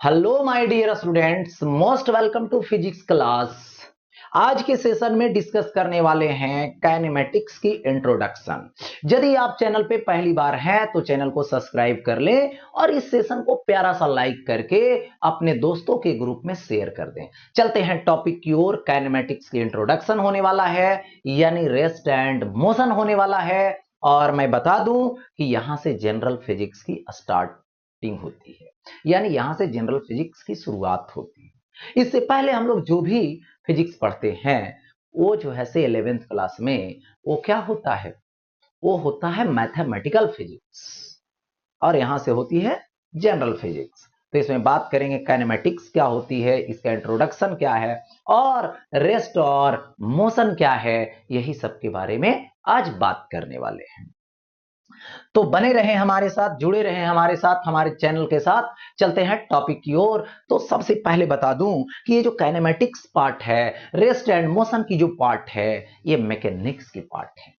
Hello my dear students, most welcome to physics class. आज के session में discuss करने वाले हैं काइनेमेटिक्स की इंट्रोडक्शन। यदि आप चैनल पे पहली बार हैं तो चैनल को सब्सक्राइब कर लें और इस सेशन को प्यारा सा लाइक करके अपने दोस्तों के ग्रुप में शेयर कर दें। चलते हैं टॉपिक की ओर। काइनेमेटिक्स की इंट्रोडक्शन होने वाला है, यानी रेस्ट एंड मोशन होने वाला है। और मैं बता दूं कि यहां से जनरल फिजिक्स की स्टार्टिंग होती है, यानी यहां से जनरल फिजिक्स की शुरुआत होती है। इससे पहले हम लोग जो भी फिजिक्स पढ़ते हैं वो जो है से 11th क्लास में वो क्या होता है, वो होता है मैथमेटिकल फिजिक्स, और यहां से होती है जनरल फिजिक्स। तो इसमें बात करेंगे काइनेमेटिक्स क्या होती है, इसका इंट्रोडक्शन क्या है, और रेस्ट और मोशन क्या है, यही सब के बारे में आज बात करने वाले हैं। तो बने रहें हमारे साथ, जुड़े रहें हमारे साथ, हमारे चैनल के साथ। चलते हैं टॉपिक की ओर। तो सबसे पहले बता दूं कि ये जो काइनेमेटिक्स पार्ट है, रेस्ट एंड मोशन की जो पार्ट है, ये मैकेनिक्स की पार्ट है।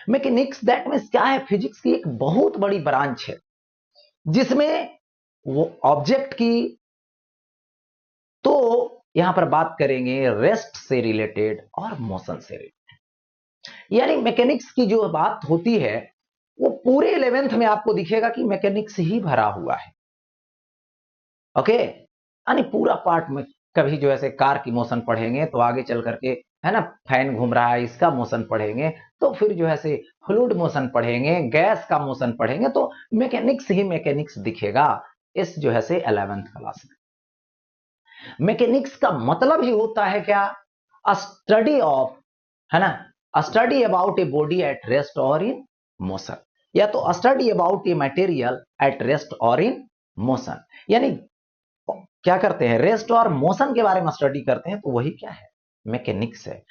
मैकेनिक्स दैट मींस क्या है, फिजिक्स की एक बहुत बड़ी ब्रांच है जिसमें वो ऑब्जेक्ट की, तो यहां पर बात करेंगे रेस्ट से रिलेटेड और मोशन से रिलेटेड। यानी मैकेनिक्स की जो बात होती है वो पूरे 11th में आपको दिखेगा कि मैकेनिक्स ही भरा हुआ है। ओके, यानी पूरा पार्ट में कभी जो ऐसे कार की मोशन पढ़ेंगे तो आगे चल करके, है ना, फैन घूम रहा है इसका मोशन पढ़ेंगे, तो फिर जो है से फ्लूइड मोशन पढ़ेंगे, गैस का मोशन पढ़ेंगे, तो मैकेनिक्स ही मैकेनिक्स दिखेगा इस जो है से 11th क्लास में। मैकेनिक्स का मतलब ही होता है क्या, स्टडी ऑफ, है ना, study about a body at rest और इन मोशन, या तो study about a material at rest और इन मोशन। यानी क्या करते हैं, रेस्ट और मोशन के बारे में स्टडी करते हैं, तो वही क्या है, मैकेनिक्स है।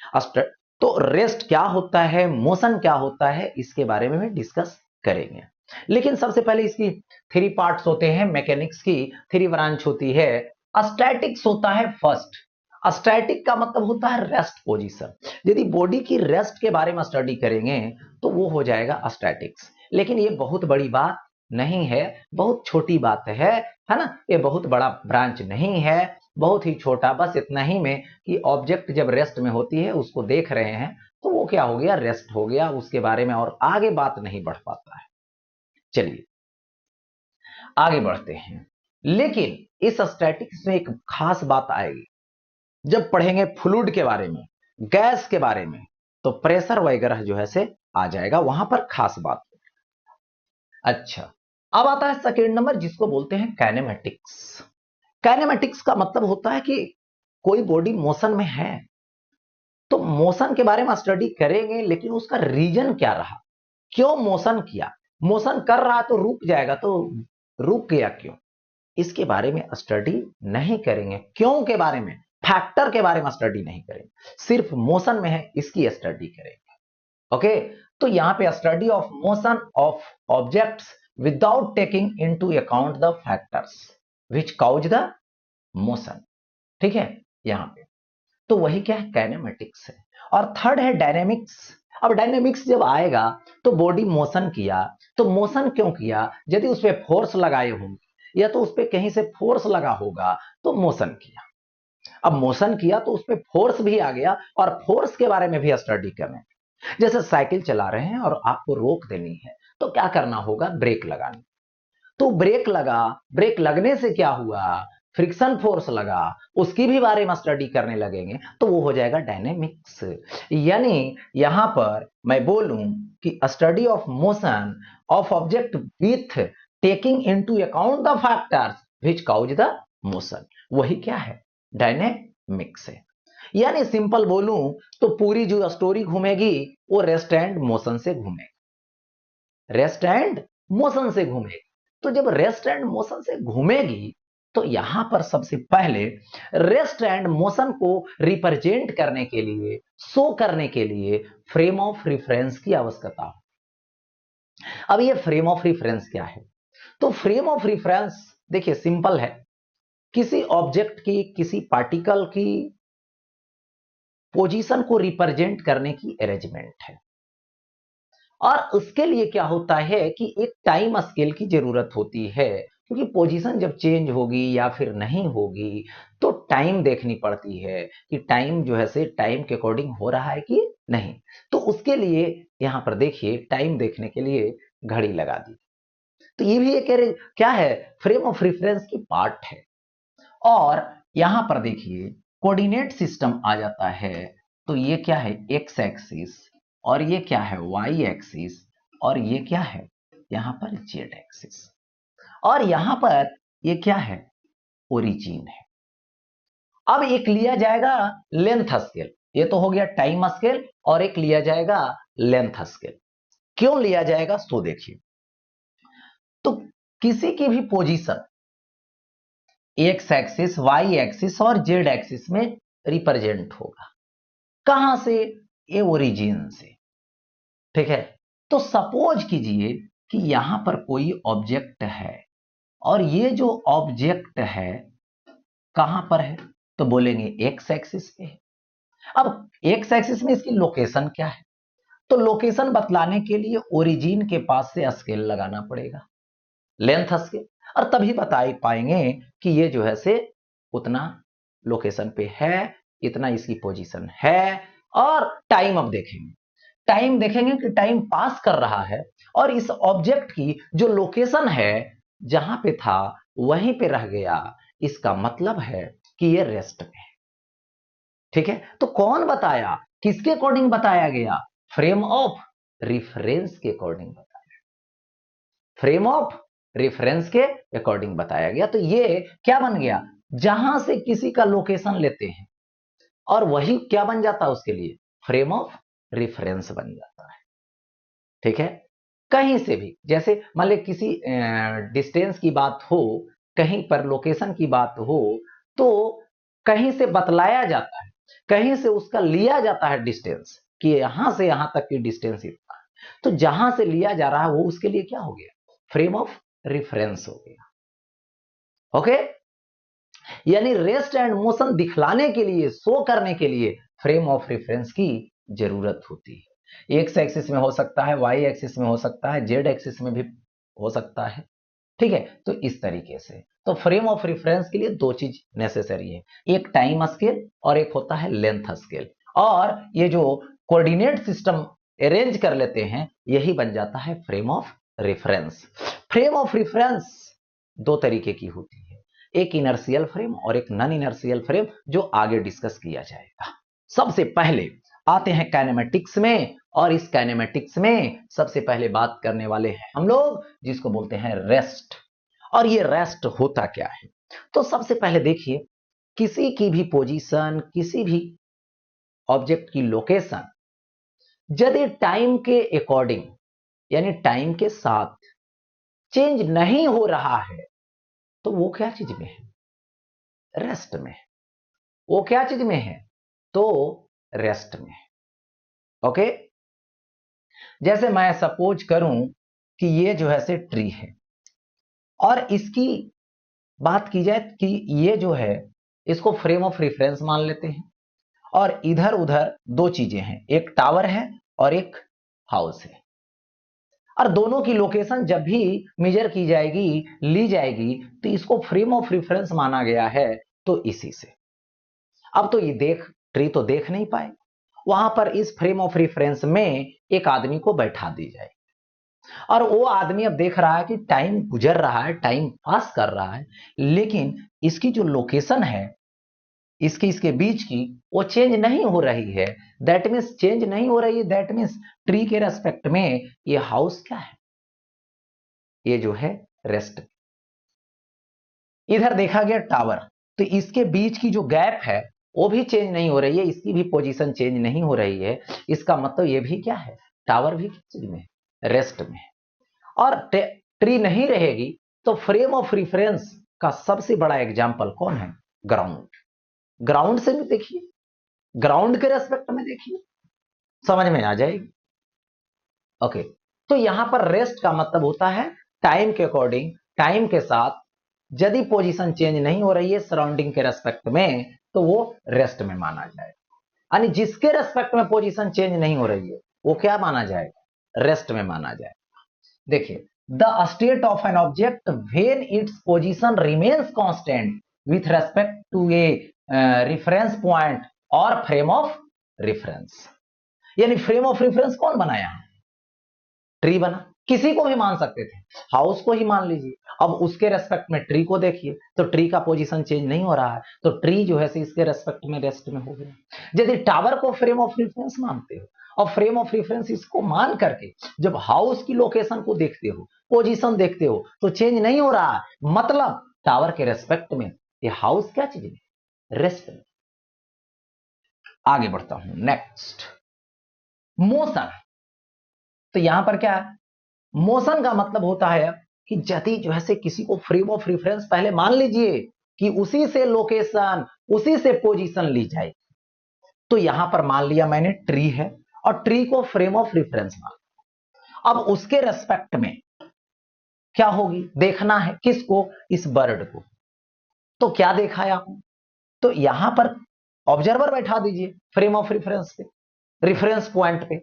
तो रेस्ट क्या होता है, मोशन क्या होता है, इसके बारे में भी डिस्कस करेंगे। लेकिन सबसे पहले इसकी थ्री पार्ट्स होते हैं, मैकेनिक्स की थ्री ब्रांच होती है। स्टैटिक्स होता है फर्स्ट। स्टैटिक का मतलब होता है रेस्ट पोजीशन। यदि बॉडी की रेस्ट के बारे में स्टडी करेंगे तो वो हो जाएगा स्टैटिक्स। लेकिन ये बहुत बड़ी बात नहीं है, बहुत छोटी बात है ना, ये बहुत बड़ा ब्रांच नहीं है, बहुत ही छोटा, बस इतना ही में कि ऑब्जेक्ट जब रेस्ट में होती है उसको देख रहे हैं तो वो क्या हो गया, रेस्ट हो गया, उसके बारे में और आगे बात नहीं बढ़ पाता है। चलिए आगे बढ़ते हैं। लेकिन इस स्टैटिक्स में एक खास बात आएगी, जब पढ़ेंगे फ्लूइड के बारे में, गैस के बारे में, तो प्रेशर वगैरह जो है से आ जाएगा, वहां पर खास बात। अच्छा, अब आता है सेकेंड नंबर, जिसको बोलते हैं काइनेमेटिक्स। काइनेमेटिक्स का मतलब होता है कि कोई बॉडी मोशन में है तो मोशन के बारे में स्टडी करेंगे, लेकिन उसका रीजन क्या रहा, क्यों मोशन किया, मोशन कर रहा तो रुक जाएगा, तो रुक गया क्यों, इसके बारे में स्टडी नहीं करेंगे। क्यों के बारे में, फैक्टर के बारे में स्टडी नहीं करेंगे, सिर्फ मोशन में है इसकी स्टडी करेंगे। ओके, तो यहां पे study of motion of objects without taking into account the factors which cause the motion. ठीक है, यहां पे तो वही क्या है, काइनेमेटिक्स है। और थर्ड है डायनेमिक्स। अब डायनेमिक्स जब आएगा तो बॉडी मोशन किया, तो मोशन क्यों किया, यदि उस पर फोर्स लगाए होंगे या तो उस पर कहीं से फोर्स लगा होगा तो मोशन किया। अब मोशन किया तो उस पर फोर्स भी आ गया, और फोर्स के बारे में भी स्टडी करें। जैसे साइकिल चला रहे हैं और आपको रोक देनी है तो क्या करना होगा, ब्रेक लगानी। तो ब्रेक लगा, ब्रेक लगने से क्या हुआ, फ्रिक्शन फोर्स लगा, उसकी भी बारे में स्टडी करने लगेंगे तो वो हो जाएगा डायनेमिक्स। यानी यहां पर मैं बोलूं कि study of motion of object with taking into account the factors which cause the motion, वही क्या है, डायनेमिक्स है। यानी सिंपल बोलूं तो पूरी जो स्टोरी घूमेगी वो रेस्ट एंड मोशन से घूमेगी, रेस्ट एंड मोशन से घूमेगी। तो जब रेस्ट एंड मोशन से घूमेगी तो यहां पर सबसे पहले रेस्ट एंड मोशन को रिप्रेजेंट करने के लिए, शो करने के लिए फ्रेम ऑफ रेफरेंस की आवश्यकता हो। अब ये फ्रेम ऑफ रेफरेंस क्या है, तो फ्रेम ऑफ रेफरेंस देखिए सिंपल है, किसी ऑब्जेक्ट की, किसी पार्टिकल की पोजीशन को रिप्रेजेंट करने की अरेंजमेंट है। और उसके लिए क्या होता है कि एक टाइम स्केल की जरूरत होती है, क्योंकि पोजीशन जब चेंज होगी या फिर नहीं होगी तो टाइम देखनी पड़ती है कि टाइम जो है से टाइम के अकॉर्डिंग हो रहा है कि नहीं। तो उसके लिए यहां पर देखिए टाइम देखने के लिए घड़ी लगा दी। तो ये भी एक क्या है, फ्रेम ऑफ रेफरेंस की पार्ट है। और यहां पर देखिए कोऑर्डिनेट सिस्टम आ जाता है। तो ये क्या है, एक्स एक्सिस, और ये क्या है, वाई एक्सिस, और ये क्या है यहां पर जेड एक्सिस, और यहां पर ये क्या है, ओरिजिन है। अब एक लिया जाएगा लेंथ स्केल, ये तो हो गया टाइम स्केल, और एक लिया जाएगा लेंथ स्केल। क्यों लिया जाएगा सो देखिए, तो किसी की भी position X axis, Y axis और जेड एक्सिस में रिप्रेजेंट होगा। कहां से, ये ओरिजिन से। ठीक है, तो सपोज कीजिए कि यहां पर कोई ऑब्जेक्ट है, और ये जो ऑब्जेक्ट है कहां पर है, तो बोलेंगे एक्स एक्सिस पे है। अब एक्स एक्सिस में इसकी लोकेशन क्या है, तो लोकेशन बतलाने के लिए ओरिजिन के पास से स्केल लगाना पड़ेगा, लेंथ स्केल, और तभी बता पाएंगे कि ये जो है से उतना लोकेशन पे है, इतना इसकी पोजीशन है। और टाइम अब देखेंगे, टाइम देखेंगे कि टाइम पास कर रहा है, और इस ऑब्जेक्ट की जो लोकेशन है जहां पे था वहीं पे रह गया, इसका मतलब है कि ये रेस्ट में है। ठीक है, तो कौन बताया, किसके अकॉर्डिंग बताया गया, फ्रेम ऑफ रिफरेंस के अकॉर्डिंग बताया, फ्रेम ऑफ रेफरेंस के अकॉर्डिंग बताया गया। तो ये क्या बन गया, जहां से किसी का लोकेशन लेते हैं और वही क्या बन जाता है उसके लिए, फ्रेम ऑफ रेफरेंस बन जाता है। ठीक है, कहीं से भी, जैसे मान ले किसी डिस्टेंस की बात हो, कहीं पर लोकेशन की बात हो, तो कहीं से बतलाया जाता है, कहीं से उसका लिया जाता है डिस्टेंस, कि यहां से यहां तक की डिस्टेंस इतना है। तो जहां से लिया जा रहा है वो उसके लिए क्या हो गया, फ्रेम ऑफ रेफरेंस हो गया। ओके, यानी रेस्ट एंड मोशन दिखलाने के लिए, शो करने के लिए फ्रेम ऑफ रेफरेंस की जरूरत होती है। एक्स एक्सिस में हो सकता है, वाई एक्सिस में हो सकता है, जेड एक्सिस में भी हो सकता है। ठीक है, तो इस तरीके से तो फ्रेम ऑफ रेफरेंस के लिए दो चीज नेसेसरी है, एक टाइम स्केल और एक होता है लेंथ स्केल। और ये जो कोऑर्डिनेट सिस्टम अरेंज कर लेते हैं यही बन जाता है frame of reference. Frame of reference दो तरीके की होती है, एक इनर्शियल फ्रेम और एक नॉन इनर्शियल फ्रेम, जो आगे डिस्कस किया जाएगा। सबसे पहले आते हैं काइनेमेटिक्स में, और इस काइनेमेटिक्स में सबसे पहले बात करने वाले हैं हम लोग जिसको बोलते हैं रेस्ट। और ये रेस्ट होता क्या है, तो सबसे पहले देखिए किसी की भी पोजीशन, किसी भी ऑब्जेक्ट की लोकेशन यदि टाइम के अकॉर्डिंग यानी टाइम के साथ चेंज नहीं हो रहा है तो वो क्या चीज में है, रेस्ट में है। वो क्या चीज में है, तो रेस्ट में है। ओके, जैसे मैं सपोज करूं कि ये जो है से ट्री है, और इसकी बात की जाए कि ये जो है इसको फ्रेम ऑफ रेफरेंस मान लेते हैं, और इधर उधर दो चीजें हैं, एक टावर है और एक हाउस है, और दोनों की लोकेशन जब भी मेजर की जाएगी, ली जाएगी, तो इसको फ्रेम ऑफ रेफरेंस माना गया है। तो इसी से अब तो ये ट्री तो देख नहीं पाए, वहां पर इस फ्रेम ऑफ रेफरेंस में एक आदमी को बैठा दी जाए, और वो आदमी अब देख रहा है कि टाइम गुजर रहा है, टाइम पास कर रहा है, लेकिन इसकी जो लोकेशन है इसकी इसके बीच की वो चेंज नहीं हो रही है। दैट मीन्स चेंज नहीं हो रही है, दैट मीन्स ट्री के रेस्पेक्ट में ये हाउस क्या है, ये जो है रेस्ट। इधर देखा गया टावर, तो इसके बीच की जो गैप है वो भी चेंज नहीं हो रही है, इसकी भी पोजीशन चेंज नहीं हो रही है। इसका मतलब ये भी क्या है, टावर भी किस चीज में, रेस्ट में है। और ट्री नहीं रहेगी तो फ्रेम ऑफ रेफरेंस का सबसे बड़ा एग्जांपल कौन है, ग्राउंड। ग्राउंड से भी देखिए, ग्राउंड के रेस्पेक्ट में देखिए, समझ में आ जाएगी। ओके, तो यहां पर रेस्ट का मतलब होता है टाइम के अकॉर्डिंग, टाइम के साथ यदि पोजीशन चेंज नहीं हो रही है सराउंडिंग के रेस्पेक्ट में तो वो रेस्ट में माना जाएगा। यानी जिसके रेस्पेक्ट में पोजीशन चेंज नहीं हो रही है वो क्या माना जाएगा, रेस्ट में माना जाएगा। देखिए the state of an object when its position remains constant with respect to a reference point और फ्रेम ऑफ रेफरेंस। यानी फ्रेम ऑफ रेफरेंस कौन बनाया? ट्री बना। किसी को भी मान सकते थे, हाउस को ही मान लीजिए। अब उसके रेस्पेक्ट में ट्री को देखिए तो ट्री का पोजीशन चेंज नहीं हो रहा है, तो ट्री जो है इसके रेस्पेक्ट में रेस्ट में हो गया। यदि टावर को फ्रेम ऑफ रेफरेंस मानते हो और फ्रेम ऑफ रेफरेंस इसको मान करके जब हाउस की लोकेशन को देखते हो, पोजीशन देखते हो, तो चेंज नहीं हो रहा है, मतलब टावर के रेस्पेक्ट में ये हाउस क्या चीज में? रेस्ट में। आगे बढ़ता हूं, नेक्स्ट मोशन। तो यहां पर क्या है? मोशन का मतलब होता है कि यदि जो है किसी को फ्रेम ऑफ रेफरेंस पहले मान लीजिए कि उसी से लोकेशन, उसी से पोजीशन ली जाए, तो यहां पर मान लिया मैंने ट्री है और ट्री को फ्रेम ऑफ रेफरेंस मान। अब उसके रेस्पेक्ट में क्या होगी देखना है, किसको? इस बर्ड को। तो क्या देखा है आपने? तो यहां पर ऑब्जर्वर बैठा दीजिए फ्रेम ऑफ रेफरेंस पे, रेफरेंस पॉइंट पे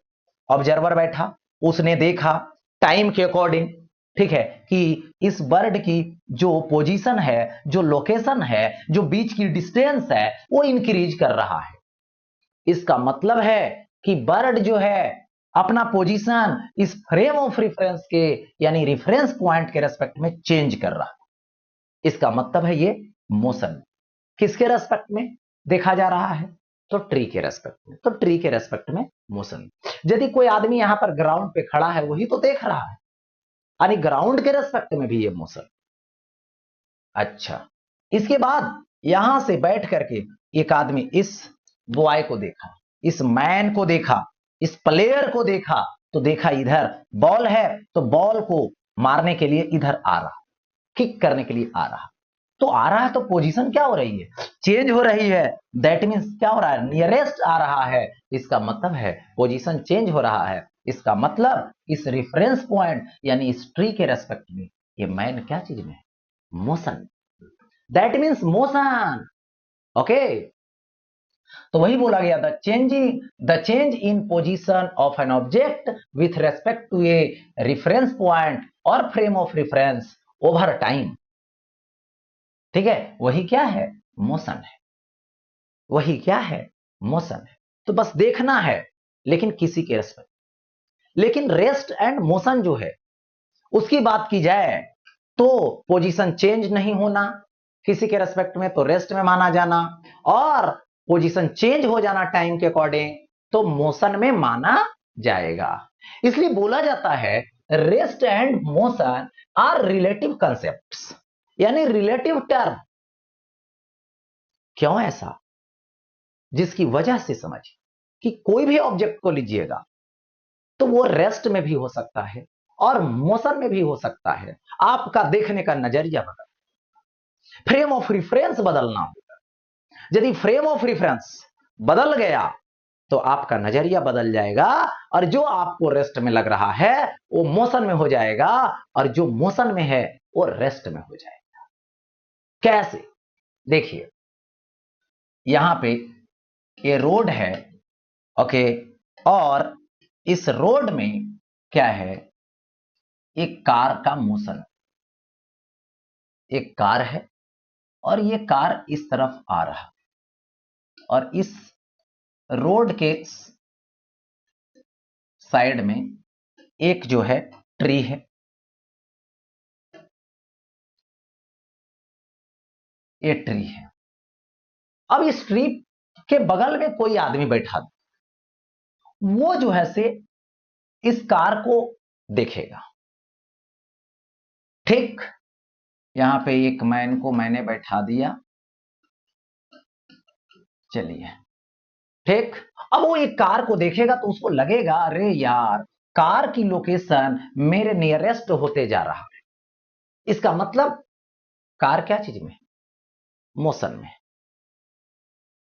ऑब्जर्वर बैठा, उसने देखा टाइम के अकॉर्डिंग, ठीक है, कि इस बर्ड की जो पोजीशन है, जो लोकेशन है, जो बीच की डिस्टेंस है, वो इंक्रीज कर रहा है। इसका मतलब है कि बर्ड जो है अपना पोजीशन इस फ्रेम ऑफ रेफरेंस के यानी रेफरेंस पॉइंट के रेस्पेक्ट में चेंज कर रहा है। इसका मतलब है ये मोशन किसके रेस्पेक्ट में देखा जा रहा है? तो ट्री के रेस्पेक्ट में। तो ट्री के रेस्पेक्ट में मोशन। यदि कोई आदमी यहां पर ग्राउंड पे खड़ा है, वही तो देख रहा है, यानी ग्राउंड के रेस्पेक्ट में भी ये मोशन। अच्छा, इसके बाद यहां से बैठ करके एक आदमी इस बॉय को देखा, इस मैन को देखा, इस प्लेयर को देखा, तो देखा इधर बॉल है, तो बॉल को मारने के लिए इधर आ रहा, किक करने के लिए आ रहा। तो आ रहा है तो पोजीशन क्या हो रही है? चेंज हो रही है। दैट मीन्स क्या हो रहा है? नियरेस्ट आ रहा है। इसका मतलब है पोजीशन चेंज हो रहा है। इसका मतलब इस रेफरेंस पॉइंट यानी इस ट्री के रेस्पेक्ट में ये मैन क्या चीज में है? Motion. That means motion. Okay, तो वही बोला गया the change in position of an object with respect to a reference point और frame of reference over time. ठीक है, वही क्या है? मोशन है। वही क्या है? मोशन है। तो बस देखना है, लेकिन किसी के रेस्पेक्ट। लेकिन रेस्ट एंड मोशन जो है उसकी बात की जाए तो पोजीशन चेंज नहीं होना, किसी के रेस्पेक्ट में तो रेस्ट में माना जाना, और पोजीशन चेंज हो जाना टाइम के अकॉर्डिंग तो मोशन में माना जाएगा। इसलिए बोला जाता है rest and motion are relative concepts, यानी रिलेटिव टर्म। क्यों ऐसा? जिसकी वजह से समझ कि कोई भी ऑब्जेक्ट को लीजिएगा तो वो रेस्ट में भी हो सकता है और मोशन में भी हो सकता है। आपका देखने का नजरिया बदल, फ्रेम ऑफ रेफरेंस बदलना होगा। यदि फ्रेम ऑफ रेफरेंस बदल गया तो आपका नजरिया बदल जाएगा, और जो आपको रेस्ट में लग रहा है वो मोशन में हो जाएगा, और जो मोशन में है वो रेस्ट में हो जाएगा। कैसे? देखिए, यहां पे ये रोड है, ओके, और इस रोड में क्या है? एक कार का मोशन। एक कार है और ये कार इस तरफ आ रहा, और इस रोड के साइड में एक जो है ट्री है। ये ट्री है। अब इस ट्री के बगल में कोई आदमी बैठा, वो जो है से इस कार को देखेगा। ठीक, यहां पे एक मैन को मैंने बैठा दिया, चलिए, ठीक। अब वो एक कार को देखेगा तो उसको लगेगा अरे यार, कार की लोकेशन मेरे नियरेस्ट होते जा रहा है। इसका मतलब कार क्या चीज में? मोशन में।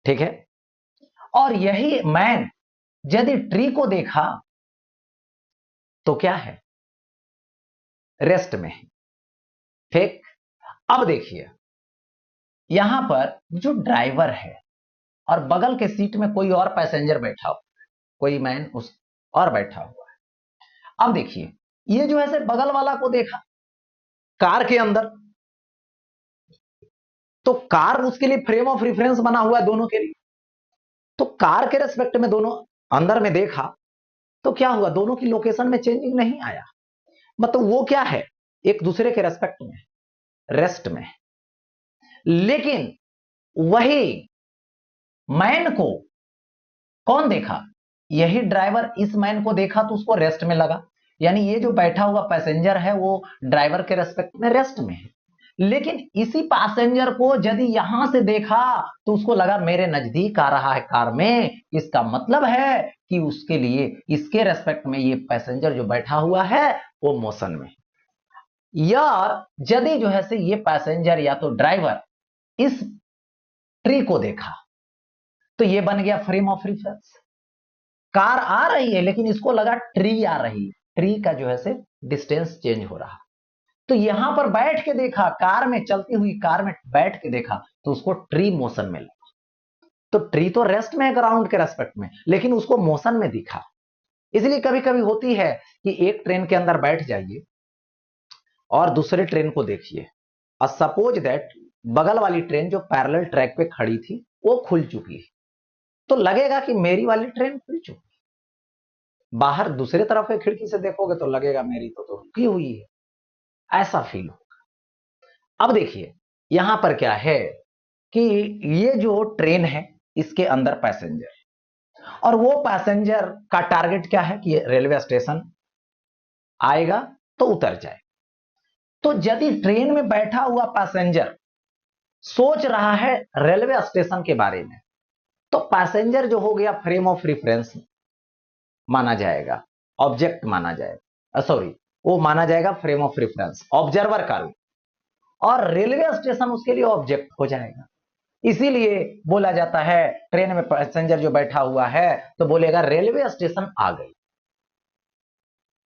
ठीक है, और यही मैन यदि ट्री को देखा तो क्या है? रेस्ट में। ठीक, अब देखिए, यहां पर जो ड्राइवर है और बगल के सीट में कोई और पैसेंजर बैठा हुआ, कोई मैन उस और बैठा हुआ है। अब देखिए, ये जो है से बगल वाला को देखा कार के अंदर, तो कार उसके लिए फ्रेम ऑफ रेफरेंस बना हुआ है दोनों के लिए। तो कार के रेस्पेक्ट में दोनों अंदर में देखा तो क्या हुआ, दोनों की लोकेशन में चेंजिंग नहीं आया। मतलब वो क्या है, एक दूसरे के रेस्पेक्ट में, रेस्ट में। लेकिन वही मैन को कौन देखा, यही ड्राइवर इस मैन को देखा तो उसको रेस्ट में लगा। यानी ये जो बैठा हुआ पैसेंजर है वो ड्राइवर के रेस्पेक्ट में रेस्ट में है। लेकिन इसी पैसेंजर को यदि यहां से देखा तो उसको लगा मेरे नजदीक आ रहा है कार में, इसका मतलब है कि उसके लिए इसके रेस्पेक्ट में ये पैसेंजर जो बैठा हुआ है वो मोशन में। या यदि जो है से ये पैसेंजर या तो ड्राइवर इस ट्री को देखा तो ये बन गया फ्रेम ऑफ रेफरेंस। कार आ रही है लेकिन इसको लगा ट्री आ रही है, ट्री का जो है से डिस्टेंस चेंज हो रहा। तो यहां पर बैठ के देखा, कार में चलती हुई कार में बैठ के देखा तो उसको ट्री मोशन में लगा। तो ट्री तो रेस्ट में है ग्राउंड के रेस्पेक्ट में, लेकिन उसको मोशन में दिखा। इसलिए कभी कभी होती है कि एक ट्रेन के अंदर बैठ जाइए और दूसरे ट्रेन को देखिए, और सपोज दैट बगल वाली ट्रेन जो पैरेलल ट्रैक पे खड़ी थी वो खुल चुकी है, तो लगेगा कि मेरी वाली ट्रेन खुल चुकी है। बाहर दूसरे तरफ के खिड़की से देखोगे तो लगेगा मेरी तो रुकी हुई है, ऐसा फील होगा। अब देखिए यहां पर क्या है कि ये जो ट्रेन है इसके अंदर पैसेंजर, और वो पैसेंजर का टारगेट क्या है कि रेलवे स्टेशन आएगा तो उतर जाए। तो यदि ट्रेन में बैठा हुआ पैसेंजर सोच रहा है रेलवे स्टेशन के बारे में, तो पैसेंजर जो हो गया फ्रेम ऑफ रेफरेंस माना जाएगा, ऑब्जेक्ट माना जाएगा, सॉरी वो माना जाएगा फ्रेम ऑफ रेफरेंस, ऑब्जर्वर का रूप, और रेलवे स्टेशन उसके लिए ऑब्जेक्ट हो जाएगा। इसीलिए बोला जाता है ट्रेन में पैसेंजर जो बैठा हुआ है तो बोलेगा रेलवे स्टेशन आ गई।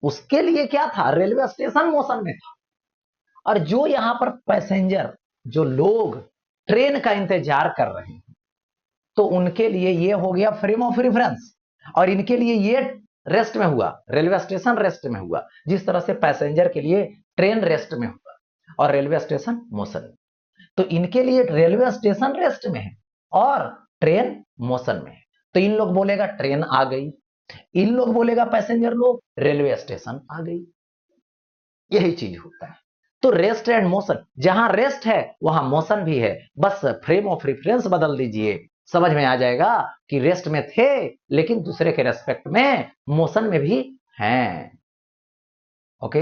उसके लिए क्या था, रेलवे स्टेशन मोशन में था। और जो यहां पर पैसेंजर, जो लोग ट्रेन का इंतजार कर रहे हैं, तो उनके लिए ये हो गया फ्रेम ऑफ रेफरेंस, और इनके लिए ये रेस्ट में हुआ, रेलवे स्टेशन रेस्ट में हुआ। जिस तरह से पैसेंजर के लिए ट्रेन रेस्ट में हुआ और रेलवे स्टेशन मोशन में, तो इनके लिए रेलवे स्टेशन रेस्ट में है और ट्रेन मोशन में है। तो इन लोग बोलेगा ट्रेन आ गई, इन लोग बोलेगा पैसेंजर लोग रेलवे स्टेशन आ गई। यही चीज होता है। तो रेस्ट एंड मोशन, जहां रेस्ट है वहां मोशन भी है, बस फ्रेम ऑफ रेफरेंस बदल दीजिए, समझ में आ जाएगा कि रेस्ट में थे लेकिन दूसरे के रेस्पेक्ट में मोशन में भी हैं। ओके,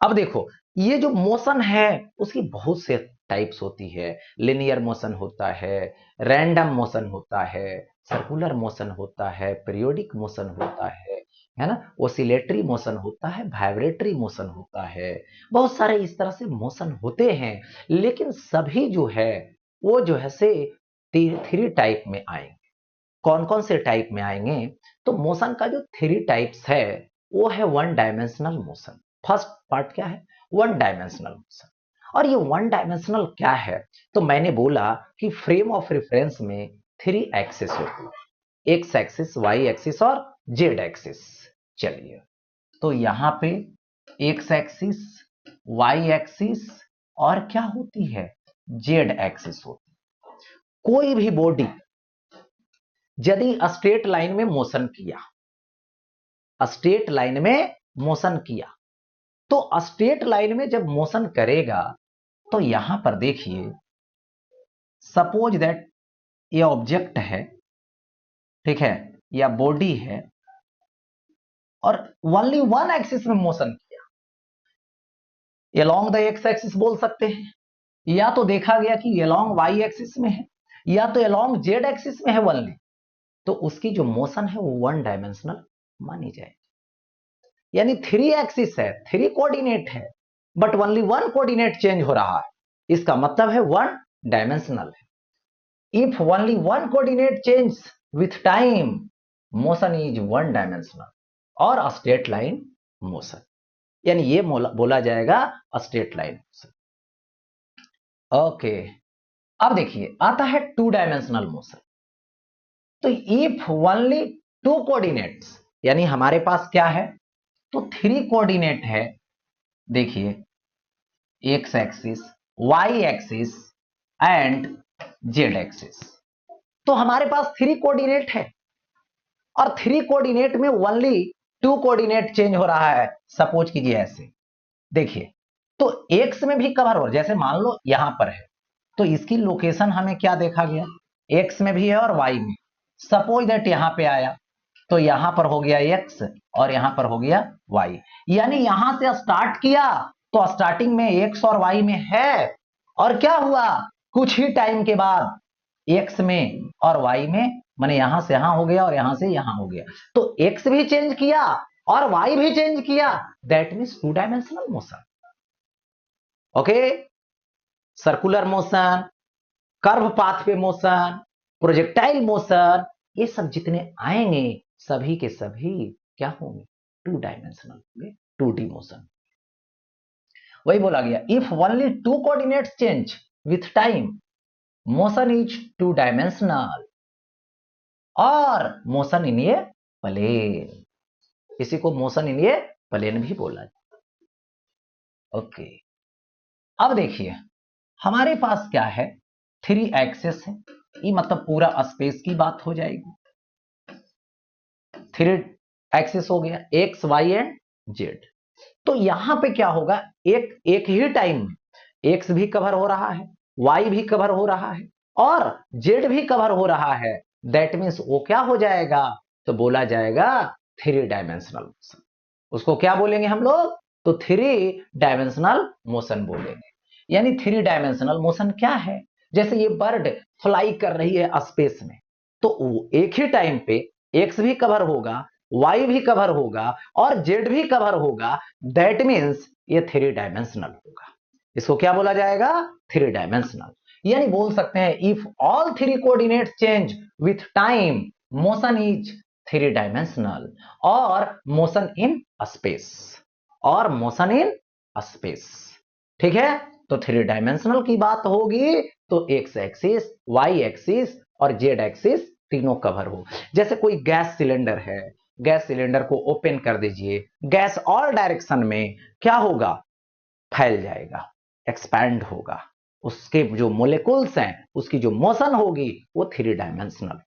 अब देखो ये जो मोशन है उसकी बहुत से टाइप्स होती है। लिनियर मोशन होता है, रैंडम मोशन होता है, सर्कुलर मोशन होता है, पीरियोडिक मोशन होता है ना, ओसिलेटरी मोशन होता है, वाइब्रेटरी मोशन होता है। बहुत सारे इस तरह से मोशन होते हैं, लेकिन सभी जो है वो जो है से थ्री टाइप में आएंगे। कौन कौन से टाइप में आएंगे, तो मोशन का जो थ्री टाइप्स है वो है one dimensional motion. First part क्या है, वन डायमेंशनल मोशन। और ये वन डायमेंशनल क्या है, तो मैंने बोला कि फ्रेम ऑफ रेफरेंस में थ्री एक्सिस होती है, एक्स एक्सिस, वाई एक्सिस और जेड एक्सिस। चलिए, तो यहां पे एक्स एक्सिस, वाई एक्सिस और क्या होती है, जेड एक्सिस होती है। कोई भी बॉडी यदि स्ट्रेट लाइन में मोशन किया, स्ट्रेट लाइन में मोशन किया, तो स्ट्रेट लाइन में जब मोशन करेगा तो यहां पर देखिए, सपोज दैट ये ऑब्जेक्ट है, ठीक है, या बॉडी है, और ओनली वन एक्सिस में मोशन किया, अलोंग द एक्स एक्सिस बोल सकते हैं, या तो देखा गया कि अलोंग वाई एक्सिस में है, या तो अलोंग जेड एक्सिस में है ओनली, तो उसकी जो मोशन है वो वन डायमेंशनल मानी जाए। यानी थ्री एक्सिस है, थ्री कोऑर्डिनेट है, but only one coordinate change हो रहा है, इसका मतलब है वन डायमेंशनल है। If only one coordinate change with time, motion is one dimensional और स्ट्रेट लाइन मोशन, यानी ये बोला जाएगा स्ट्रेट लाइन मोशन। ओके, अब देखिए आता है टू डायमेंशनल मोशन। तो इफ ओनली टू कोऑर्डिनेट्स, यानी हमारे पास क्या है, तो थ्री कोऑर्डिनेट है, देखिए X axis, Y axis and Z axis. तो हमारे पास थ्री कोऑर्डिनेट है और थ्री कोऑर्डिनेट में ओनली टू कोऑर्डिनेट चेंज हो रहा है। सपोज कीजिए ऐसे, देखिए तो एक्स में भी कवर हो, जैसे मान लो यहां पर है तो इसकी लोकेशन हमें क्या देखा गया, एक्स में भी है और वाई में। सपोज दैट यहां पे आया तो यहां पर हो गया एक्स और यहां पर हो गया वाई, यानी यहां से स्टार्ट किया तो स्टार्टिंग में एक्स और वाई में है, और क्या हुआ कुछ ही टाइम के बाद एक्स में और वाई में, माने यहां से यहां हो गया और यहां से यहां हो गया, तो एक्स भी चेंज किया और वाई भी चेंज किया, that means two dimensional motion. Okay, circular motion, curve path पे मोशन, प्रोजेक्टाइल मोशन, ये सब जितने आएंगे सभी के सभी क्या होंगे, टू डायमेंशनल होंगे, 2D मोशन। वही बोला गया, if only two coordinates change with time motion is two dimensional और मोशन इन ए प्लेन, इसी को मोशन इन ए प्लेन भी बोला जाता है। ओके, अब देखिए हमारे पास क्या है, थ्री एक्सेस है, ये मतलब पूरा स्पेस की बात हो जाएगी। थ्री एक्सेस हो गया, एक्स वाई एंड जेड। तो यहां पे क्या होगा, एक ही टाइम में एक्स भी कवर हो रहा है, वाई भी कवर हो रहा है और जेड भी कवर हो रहा है, दैट मीन्स वो क्या हो जाएगा, तो बोला जाएगा थ्री डायमेंशनल मोशन। उसको क्या बोलेंगे हम लोग, तो थ्री डायमेंशनल मोशन बोलेंगे। यानी थ्री डायमेंशनल मोशन क्या है, जैसे ये बर्ड फ्लाई कर रही है स्पेस में, तो एक ही टाइम पे एक्स भी कवर होगा, वाई भी कवर होगा और जेड भी कवर होगा, दैट मीन्स ये थ्री डायमेंशनल होगा। इसको क्या बोला जाएगा, थ्री डायमेंशनल। यानी बोल सकते हैं if all three coordinates change with time motion is three dimensional और मोशन इन स्पेस, और मोशन इन स्पेस। ठीक है, तो थ्री डायमेंशनल की बात होगी तो एक्स एक्सिस, वाई एक्सिस और जेड एक्सिस तीनों कवर हो। जैसे कोई गैस सिलेंडर है, गैस सिलेंडर को ओपन कर दीजिए, गैस ऑल डायरेक्शन में क्या होगा, फैल जाएगा, एक्सपैंड होगा, उसके जो मोलिकुल्स हैं उसकी जो मोशन होगी वो थ्री डायमेंशनल।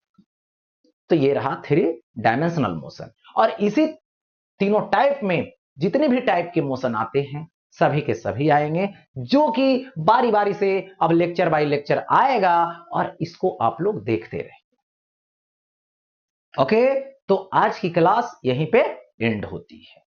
तो ये रहा थ्री डायमेंशनल मोशन। और इसी तीनों टाइप में जितने भी टाइप के मोशन आते हैं सभी के सभी आएंगे, जो कि बारी बारी से अब लेक्चर बाय लेक्चर आएगा और इसको आप लोग देखते रहे। ओके, तो आज की क्लास यहीं पे एंड होती है।